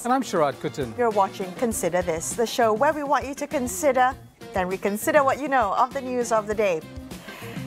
And I'm Sharaad Kuttan. You're watching Consider This, the show where we want you to consider, then reconsider what you know of the news of the day.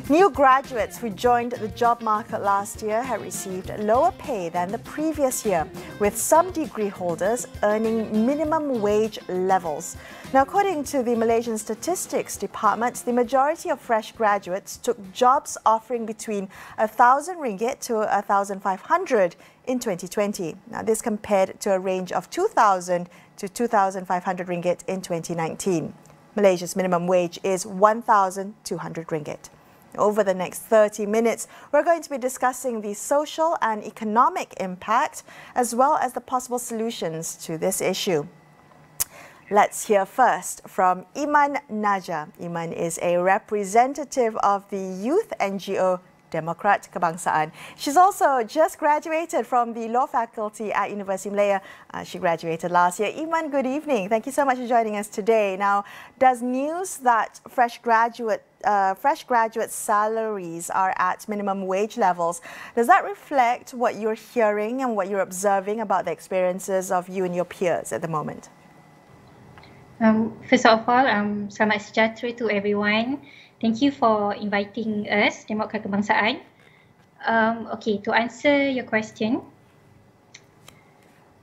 New graduates who joined the job market last year have received lower pay than the previous year, with some degree holders earning minimum wage levels. Now, according to the Malaysian Statistics Department, the majority of fresh graduates took jobs offering between RM1,000 to RM1,500 in 2020. Now, this compared to a range of RM2,000 to RM2,500 in 2019. Malaysia's minimum wage is RM1,200. Over the next 30 minutes, we're going to be discussing the social and economic impact, as well as the possible solutions to this issue. Let's hear first from Iman Najaa. Iman is a representative of the youth NGO Demokrat Kebangsaan. She's also just graduated from the law faculty at University Malaya. She graduated last year. Iman, good evening. Thank you so much for joining us today. Now, does news that fresh graduate salaries are at minimum wage levels, does that reflect what you're hearing and what you're observing about the experiences of you and your peers at the moment? First of all, selamat sejahtera to everyone. Thank you for inviting us, Demokrat Kebangsaan. Okay, to answer your question,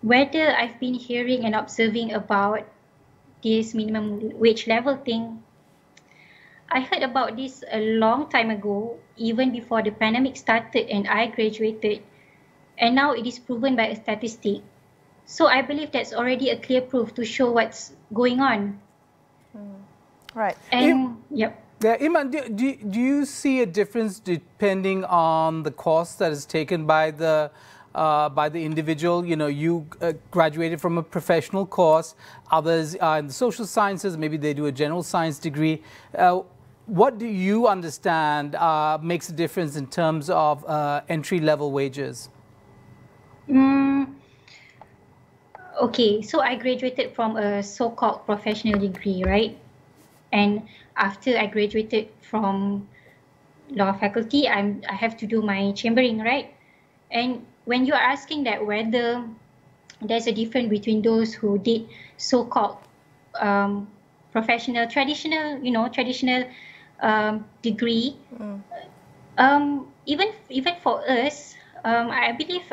whether I've been hearing and observing about this minimum wage level thing, I heard about this a long time ago, even before the pandemic started and I graduated, and now it is proven by a statistic. So I believe that's already a clear proof to show what's going on. Right. And yep. Yeah, Iman, do you see a difference depending on the course that is taken by the individual? You know, you graduated from a professional course, others are in the social sciences, maybe they do a general science degree. What do you understand makes a difference in terms of entry-level wages? Okay, so I graduated from a so-called professional degree, right? And after I graduated from law faculty, I have to do my chambering, right? And when you are asking that whether there's a difference between those who did so-called professional, traditional degree, even for us, I believe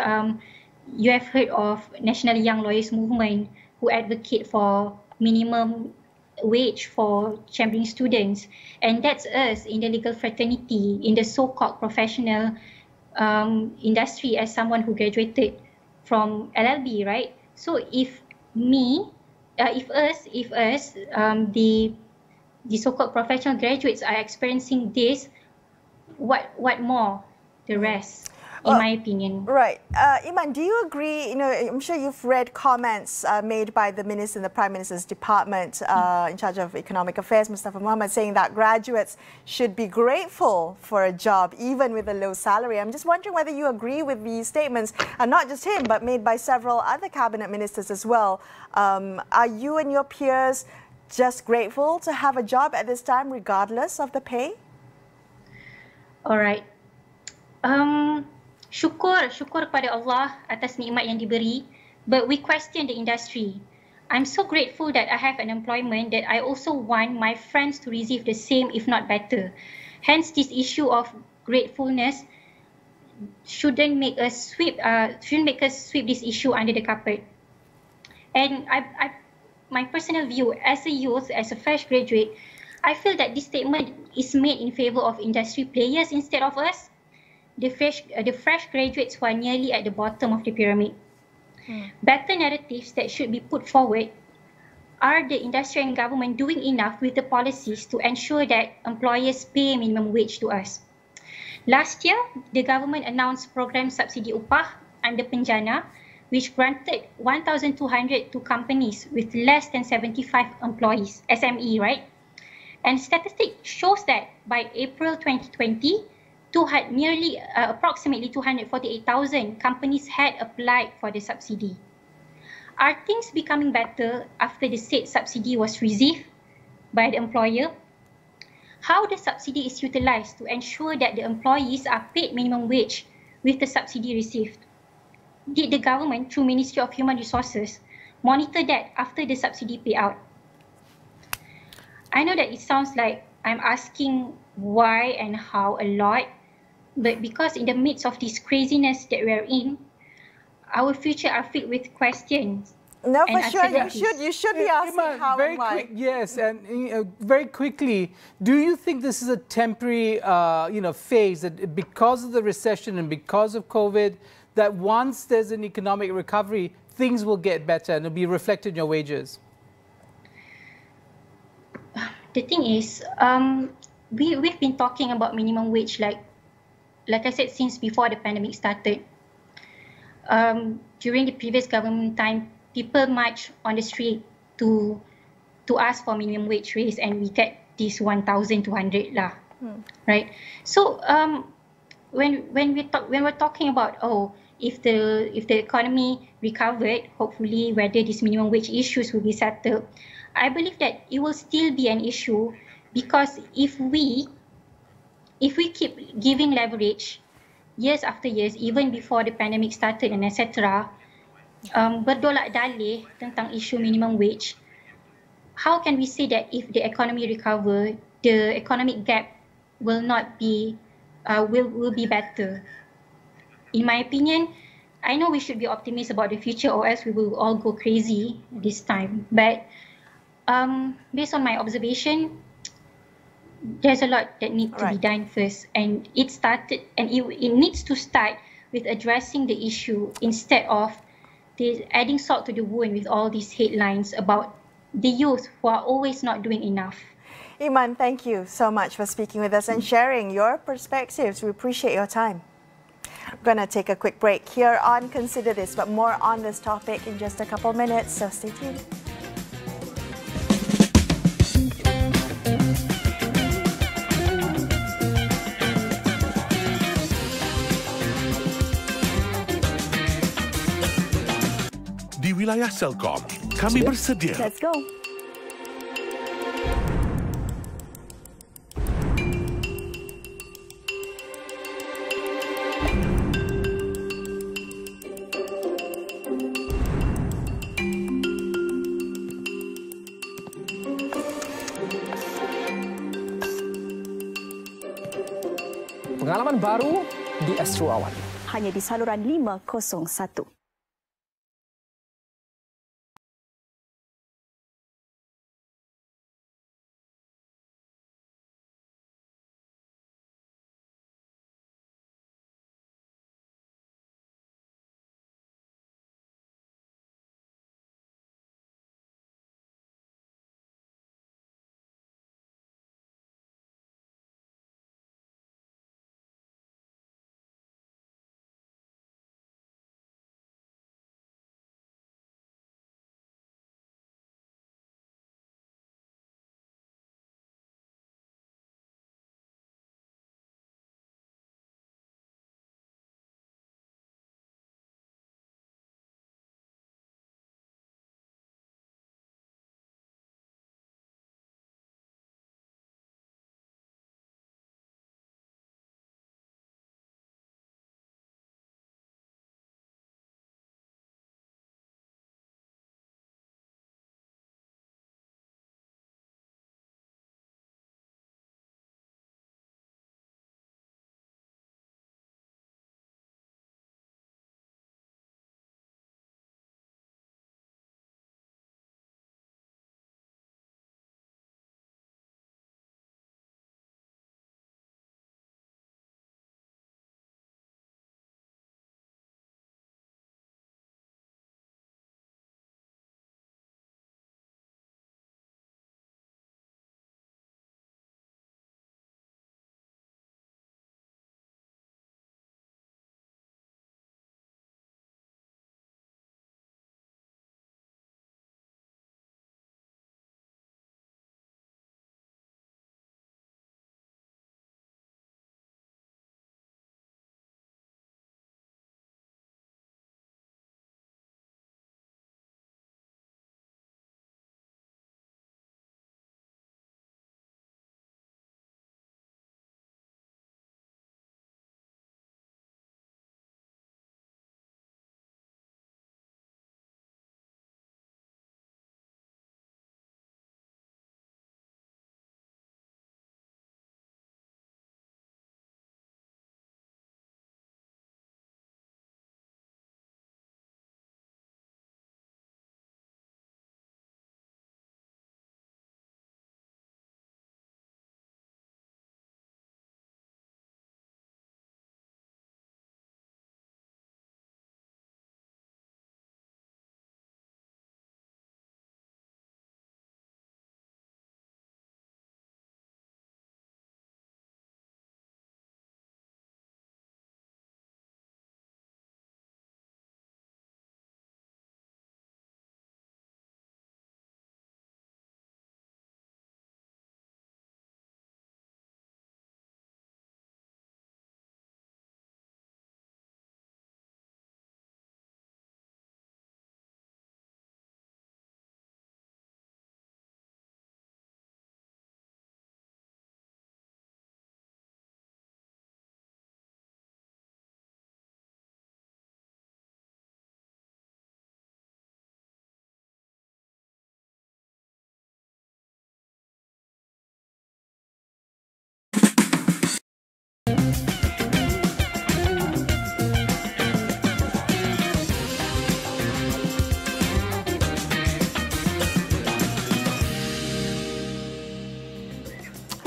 you have heard of National Young Lawyers Movement, who advocate for minimum wage for chambering students, and that's us in the legal fraternity, in the so-called professional industry, as someone who graduated from LLB, right? So if us, the so-called professional graduates are experiencing this, what more the rest? In my opinion. Right. Iman, do you agree? You know, I'm sure you've read comments made by the Minister in the Prime Minister's Department in charge of Economic Affairs, Mustafa Mohamad, saying that graduates should be grateful for a job, even with a low salary. I'm just wondering whether you agree with these statements, and not just him, but made by several other cabinet ministers as well. Are you and your peers just grateful to have a job at this time, regardless of the pay? All right. Syukur kepada Allah atas nikmat yang diberi, but we question the industry. I'm so grateful that I have an employment that I also want my friends to receive the same, if not better. Hence, this issue of gratefulness shouldn't make us sweep this issue under the carpet. And my personal view, as a youth, as a fresh graduate, I feel that this statement is made in favor of industry players instead of us. The fresh graduates who are nearly at the bottom of the pyramid. Better narratives that should be put forward are the industry and government doing enough with the policies to ensure that employers pay minimum wage to us. Last year, the government announced program subsidi upah under Penjana, which granted 1,200 to companies with less than 75 employees, SME, right? And statistics shows that by April 2020, approximately 248,000 companies had applied for the subsidy. Are things becoming better after the said subsidy was received by the employer? How the subsidy is utilised to ensure that the employees are paid minimum wage with the subsidy received? Did the government, through Ministry of Human Resources, monitor that after the subsidy payout. I know that it sounds like I'm asking why and how a lot, but because in the midst of this craziness that we're in, our future are filled with questions. No, and for sure. uncertainties. You should be asking Iman, how very and why. quick, yes, and very quickly, do you think this is a temporary, phase that because of the recession and because of COVID, that once there's an economic recovery, things will get better and it'll be reflected in your wages? The thing is, we've been talking about minimum wage, like I said, since before the pandemic started. During the previous government time, people march on the street to ask for minimum wage raise, and we get this 1,200 lah, right? So when we're talking about if the economy recovered, hopefully whether these minimum wage issues will be settled, I believe that it will still be an issue, because if we keep giving leverage years after years, even before the pandemic started and etc., berdolak-dalih tentang isu minimum wage, how can we say that if the economy recover, the economic gap will not be will be better? In my opinion, I know we should be optimistic about the future, or else we will all go crazy this time. But based on my observation, there's a lot that needs to be done first, and it needs to start with addressing the issue instead of adding salt to the wound with all these headlines about the youth who are always not doing enough. Iman, thank you so much for speaking with us and sharing your perspectives. We appreciate your time. We're going to take a quick break here on Consider This, but more on this topic in just a couple minutes, so stay tuned. Di wilayah Selcom, kami bersedia. Let's go. Pengalaman baru di Astro AWANI. Hanya di saluran 501.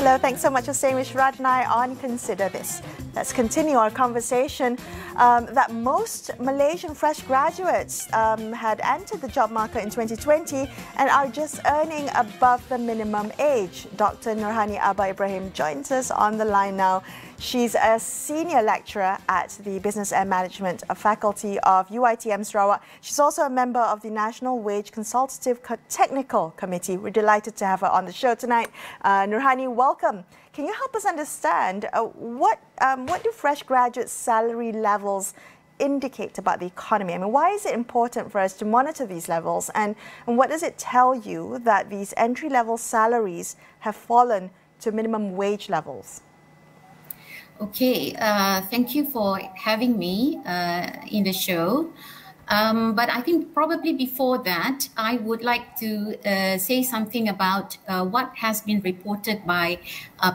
Hello, thanks so much for staying with Sharaad and I on Consider This. Let's continue our conversation that most Malaysian fresh graduates had entered the job market in 2020 and are just earning above the minimum age. Dr. Nurhani Ibrahim joins us on the line now. She's a senior lecturer at the Business and Management Faculty of UiTM Sarawak. She's also a member of the National Wage Consultative Technical Committee. We're delighted to have her on the show tonight. Nurhani, welcome. Can you help us understand what do fresh graduate salary levels indicate about the economy? I mean, why is it important for us to monitor these levels? And what does it tell you that these entry-level salaries have fallen to minimum wage levels? Okay, thank you for having me in the show. But I think probably before that, I would like to say something about what has been reported by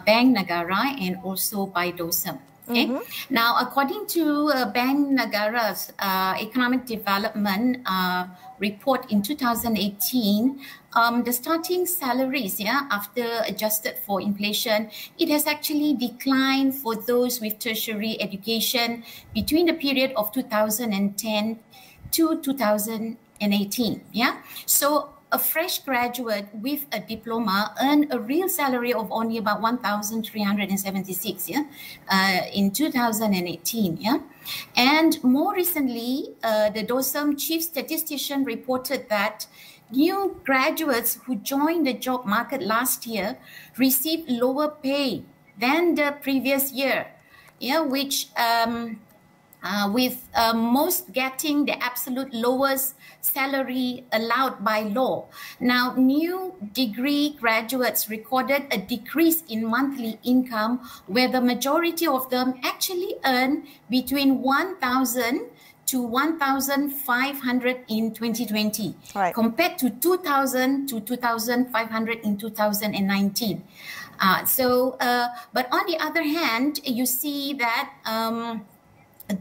Bank Negara and also by DOSM. Okay. Now, according to Bank Negara's Economic Development report in 2018, the starting salaries, after adjusted for inflation, it has actually declined for those with tertiary education between the period of 2010 to 2018. So a fresh graduate with a diploma earned a real salary of only about 1,376 in 2018. And more recently, the DOSM chief statistician reported that new graduates who joined the job market last year received lower pay than the previous year, which with most getting the absolute lowest salary allowed by law. Now, new degree graduates recorded a decrease in monthly income, where the majority of them actually earn between 1,000 to 1,500 in 2020, compared to 2,000 to 2,500 in 2019. But on the other hand, you see that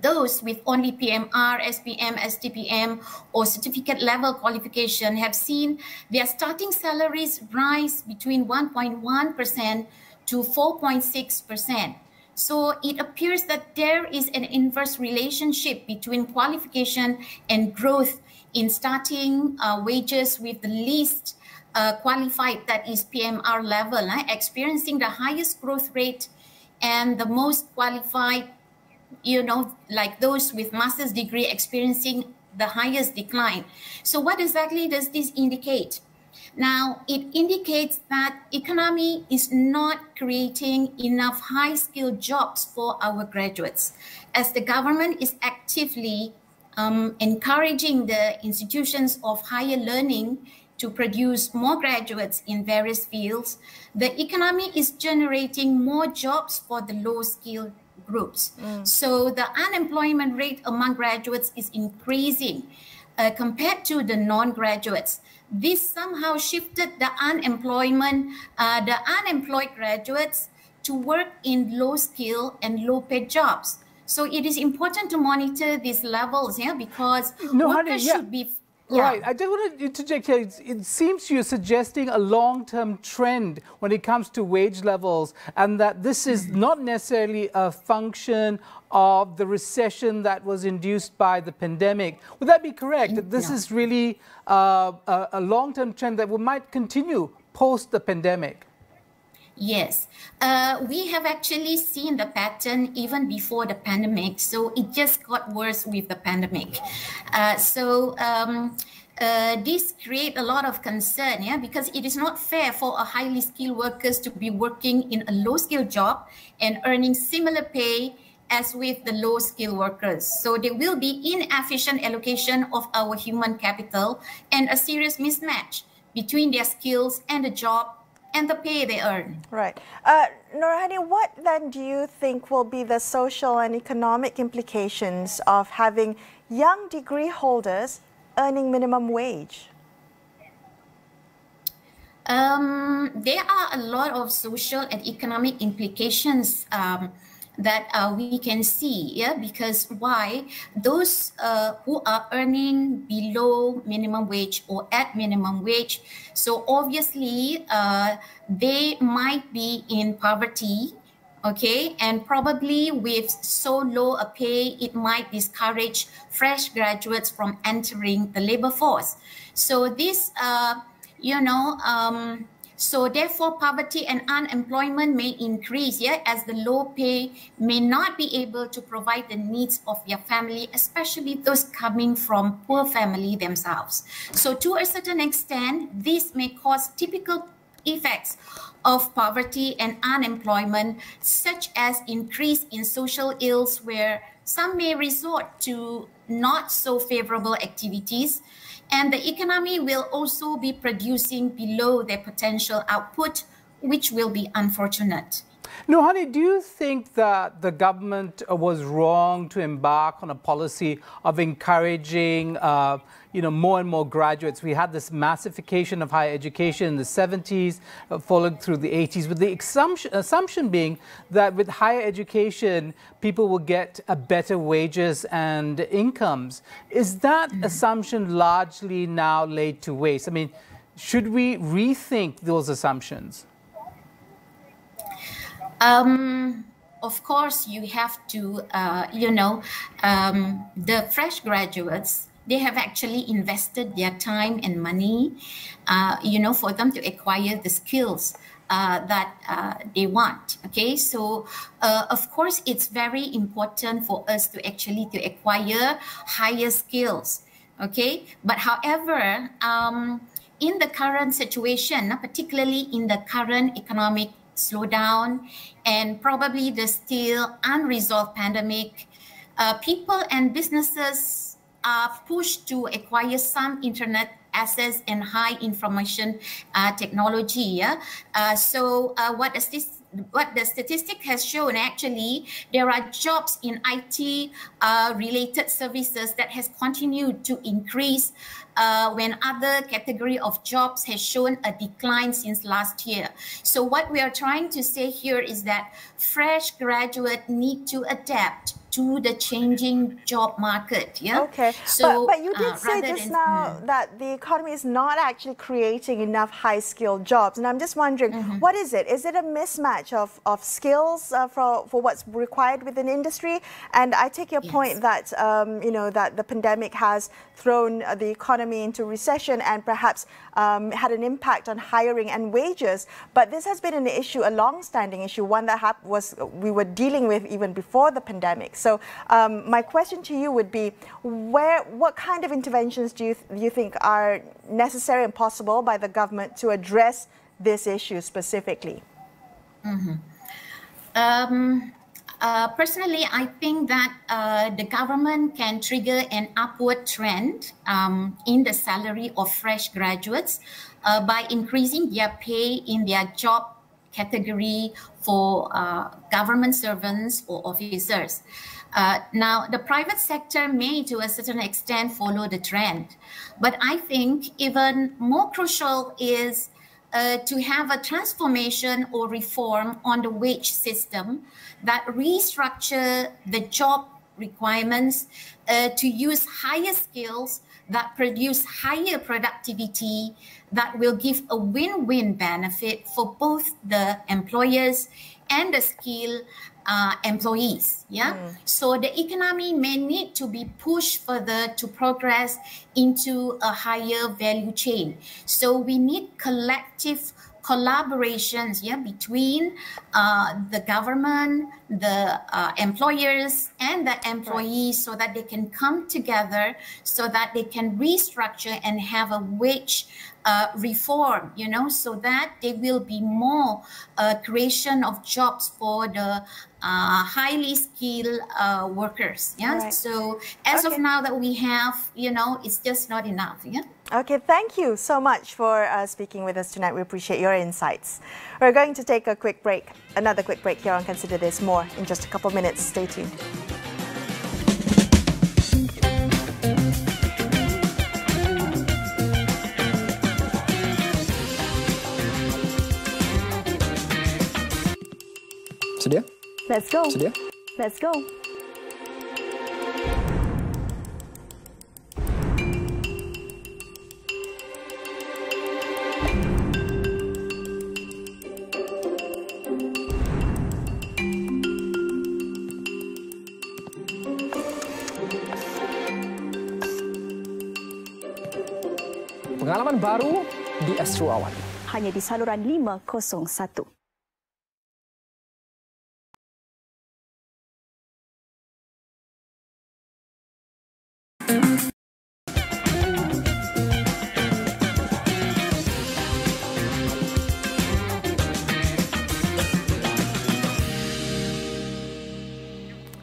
those with only PMR, SPM, STPM, or certificate level qualification have seen their starting salaries rise between 1.1% to 4.6%. So it appears that there is an inverse relationship between qualification and growth in starting wages, with the least qualified, that is PMR level, experiencing the highest growth rate, and the most qualified, like those with master's degree, experiencing the highest decline. So what exactly does this indicate? Now, it indicates that economy is not creating enough high-skilled jobs for our graduates, as the government is actively encouraging the institutions of higher learning to produce more graduates in various fields. The economy is generating more jobs for the low-skilled groups. So the unemployment rate among graduates is increasing compared to the non-graduates. This somehow shifted the unemployed graduates to work in low-skill and low-paid jobs. So it is important to monitor these levels, because workers should be... Right. I just want to interject here. It seems you're suggesting a long-term trend when it comes to wage levels, and that this is not necessarily a function of the recession that was induced by the pandemic. Would that be correct? That this is really a long-term trend that might continue post the pandemic? Yes, we have actually seen the pattern even before the pandemic, so it just got worse with the pandemic. This creates a lot of concern, because it is not fair for a highly skilled workers to be working in a low-skilled job and earning similar pay as with the low-skilled workers. So there will be inefficient allocation of our human capital and a serious mismatch between their skills and the job and the pay they earn. Right. Nurhani, what then do you think will be the social and economic implications of having young degree holders earning minimum wage? There are a lot of social and economic implications that we can see, yeah, because why? Those who are earning below minimum wage or at minimum wage, so obviously they might be in poverty, okay, and probably with so low a pay, it might discourage fresh graduates from entering the labor force. So this, so therefore poverty and unemployment may increase, yeah, as the low pay may not be able to provide the needs of their family, especially those coming from poor family themselves. So to a certain extent, this may cause typical effects of poverty and unemployment, such as increase in social ills, where some may resort to not so favorable activities, and the economy will also be producing below their potential output, which will be unfortunate. Nurhani, do you think that the government was wrong to embark on a policy of encouraging more and more graduates? We had this massification of higher education in the 70s, followed through the 80s, with the assumption being that with higher education, people will get better wages and incomes. Is that assumption largely now laid to waste? I mean, should we rethink those assumptions? Of course, you have to, the fresh graduates, they have actually invested their time and money, for them to acquire the skills that they want. Okay, so of course, it's very important for us to actually acquire higher skills. Okay, but however, in the current situation, particularly in the current economic slowdown and probably the still unresolved pandemic, people and businesses are pushed to acquire some internet access and high information technology. Yeah? So what the statistic has shown, actually, there are jobs in IT related services that has continued to increase when other category of jobs has shown a decline since last year. So what we are trying to say here is that fresh graduates need to adapt to the changing job market. Yeah. Okay. So, but you did say just now that the economy is not actually creating enough high-skilled jobs, and I'm just wondering, what is it? Is it a mismatch of skills for what's required within industry? And I take your point that that the pandemic has thrown the economy into recession and perhaps had an impact on hiring and wages. But this has been an issue, a long-standing issue, one that we were dealing with even before the pandemic. So my question to you would be, what kind of interventions do you think are necessary and possible by the government to address this issue specifically? Personally, I think that the government can trigger an upward trend in the salary of fresh graduates by increasing their pay in their job category for government servants or officers. Now, the private sector may, to a certain extent, follow the trend. But I think even more crucial is to have a transformation or reform on the wage system that restructure the job requirements to use higher skills that produce higher productivity, that will give a win-win benefit for both the employers and the skilled employees. Yeah. So the economy may need to be pushed further to progress into a higher value chain. So we need collective collaborations, between the government, the employers, and the employees, so that they can come together, so that they can restructure and have a wage reform, so that there will be more creation of jobs for the highly skilled workers. Yeah. Right. So as of now that we have, it's just not enough. Yeah. Okay, thank you so much for speaking with us tonight. We appreciate your insights. We're going to take a quick break, another quick break here on Consider This. More in just a couple minutes. Stay tuned. Sedia? Let's go. Sedia? Let's go. Pengalaman baru di Astro AWANI. Hanya di saluran 501.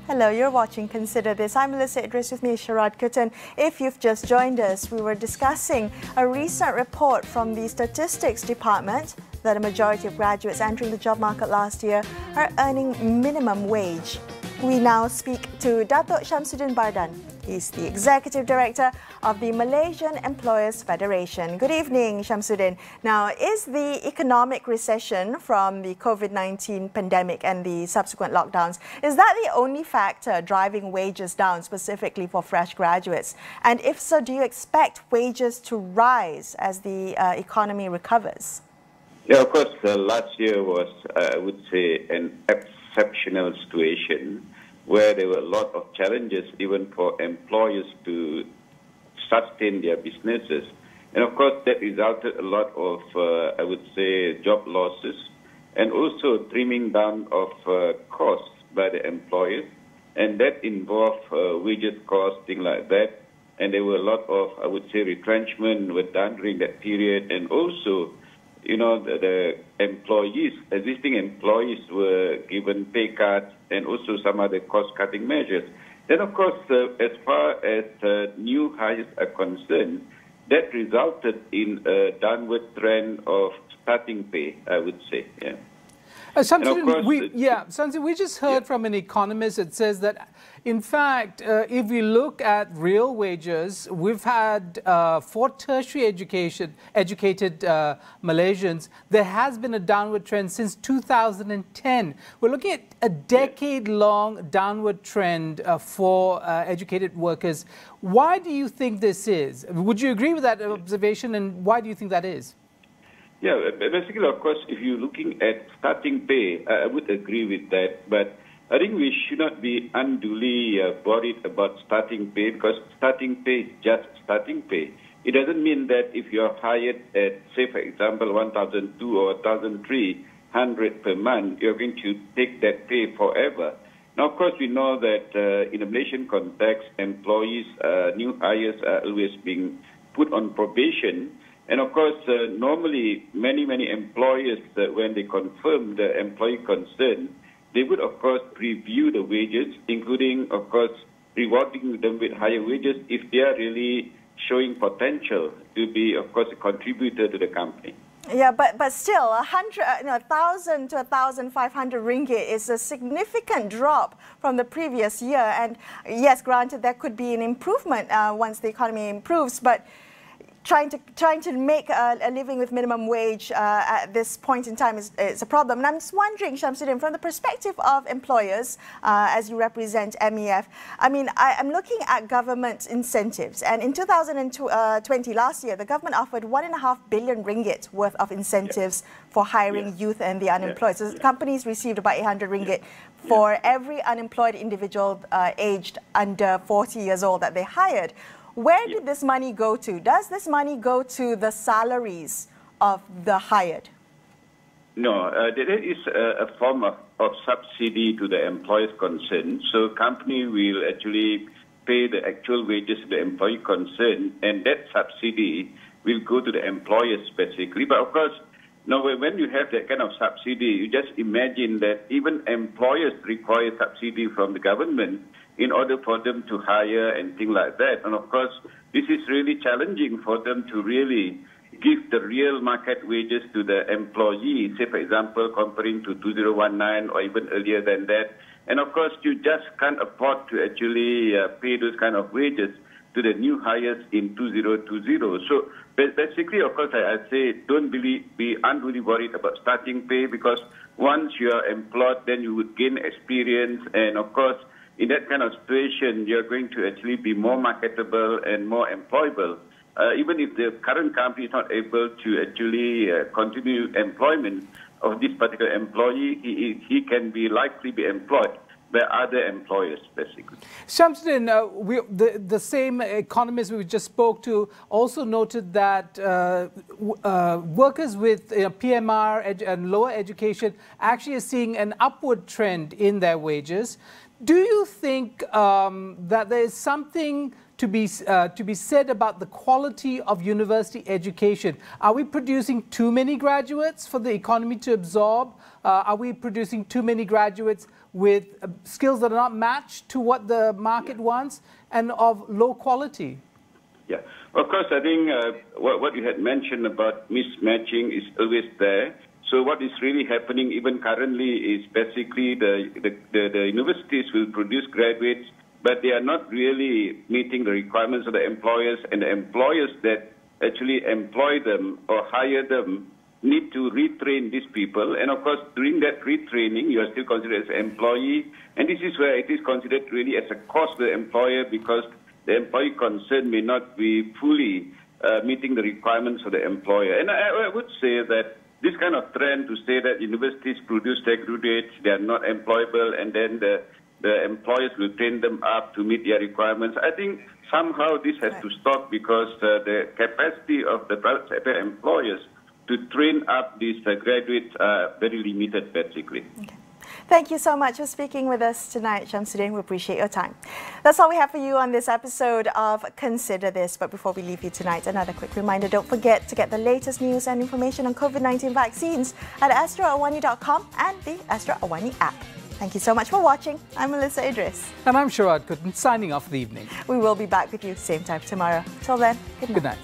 Hello, you're watching Consider This. I'm Melisa, Idris, with me Sharaad, Kuttan. If you've just joined us, we were discussing a recent report from the Statistics Department that a majority of graduates entering the job market last year are earning minimum wage. We now speak to Datuk Shamsuddin Bardan. He's the Executive Director of the Malaysian Employers Federation. Good evening, Shamsuddin. Now, is the economic recession from the COVID-19 pandemic and the subsequent lockdowns, is that the only factor driving wages down specifically for fresh graduates? And if so, do you expect wages to rise as the economy recovers? Yeah, of course, last year was, I would say, an exceptional situation where there were a lot of challenges even for employers to sustain their businesses. And of course, that resulted a lot of, I would say, job losses and also trimming down of costs by the employers. And that involved wages costs, things like that. And there were a lot of, I would say, retrenchment were done during that period. And also, you know, the employees, existing employees were given pay cuts and also some other cost-cutting measures. Then, of course, as far as new hires are concerned, that resulted in a downward trend of starting pay, I would say. Yeah. Shamsuddin, we just heard from an economist that says that, in fact, if we look at real wages, we've had for tertiary educated Malaysians, there has been a downward trend since 2010. We're looking at a decade-long downward trend for educated workers. Why do you think this is? Would you agree with that observation, and why do you think that is? Yeah, basically, of course, if you're looking at starting pay, I would agree with that. But I think we should not be unduly worried about starting pay, because starting pay is just starting pay. It doesn't mean that if you're hired at, say, for example, 1,200 or 1,300 per month, you're going to take that pay forever. Now, of course, we know that in a Malaysian context, employees, new hires are always being put on probation. And of course, normally, many employers, when they confirm the employee concern, they would, of course, review the wages, including, of course, rewarding them with higher wages if they are really showing potential to be, of course, a contributor to the company. Yeah, but still, 1,000 to 1,500 ringgit is a significant drop from the previous year. And yes, granted, there could be an improvement once the economy improves, but trying to make a living with minimum wage at this point in time is a problem. And I'm just wondering, Shamsuddin, from the perspective of employers, as you represent MEF, I mean, I'm looking at government incentives. And in 2020, last year, the government offered 1.5 billion ringgit worth of incentives for hiring youth and the unemployed. So companies received about 800 ringgit for every unemployed individual aged under 40 years old that they hired. Where did this money go to? Does this money go to the salaries of the hired? No, there is a form of subsidy to the employers concerned. So company will actually pay the actual wages to the employee concerned, and that subsidy will go to the employers basically. But of course, now when you have that kind of subsidy, you just imagine that even employers require subsidy from the government in order for them to hire and things like that. And of course, this is really challenging for them to really give the real market wages to the employee, say, for example, comparing to 2019 or even earlier than that. And of course, you just can't afford to actually pay those kind of wages to the new hires in 2020. So basically, of course, I'd say don't be unduly worried about starting pay, because once you are employed, then you would gain experience. And of course, in that kind of situation, you're going to actually be more marketable and more employable. Even if the current company is not able to actually continue employment of this particular employee, he can be likely be employed by other employers, basically. Shamsuddin, the same economist we just spoke to also noted that workers with PMR and lower education actually are seeing an upward trend in their wages. Do you think that there is something to be said about the quality of university education? Are we producing too many graduates for the economy to absorb? Are we producing too many graduates with skills that are not matched to what the market wants and of low quality? Yeah, of course, I think what you had mentioned about mismatching is always there. So what is really happening even currently is basically the universities will produce graduates, but they are not really meeting the requirements of the employers, and the employers that actually employ them or hire them need to retrain these people. And of course, during that retraining, you are still considered as an employee. And this is where it is considered really as a cost to the employer, because the employee concerned may not be fully meeting the requirements of the employer. And I would say that this kind of trend to say that universities produce graduates, they are not employable, and then the employers will train them up to meet their requirements, I think somehow this has to stop, because the capacity of the private sector employers to train up these graduates are very limited, basically. Okay. Thank you so much for speaking with us tonight, Shamsuddin. We appreciate your time. That's all we have for you on this episode of Consider This. But before we leave you tonight, another quick reminder, don't forget to get the latest news and information on COVID-19 vaccines at astroawani.com and the Astro Awani app. Thank you so much for watching. I'm Melisa Idris. And I'm Sharaad, signing off for the evening. We will be back with you same time tomorrow. Till then, good night. Good night.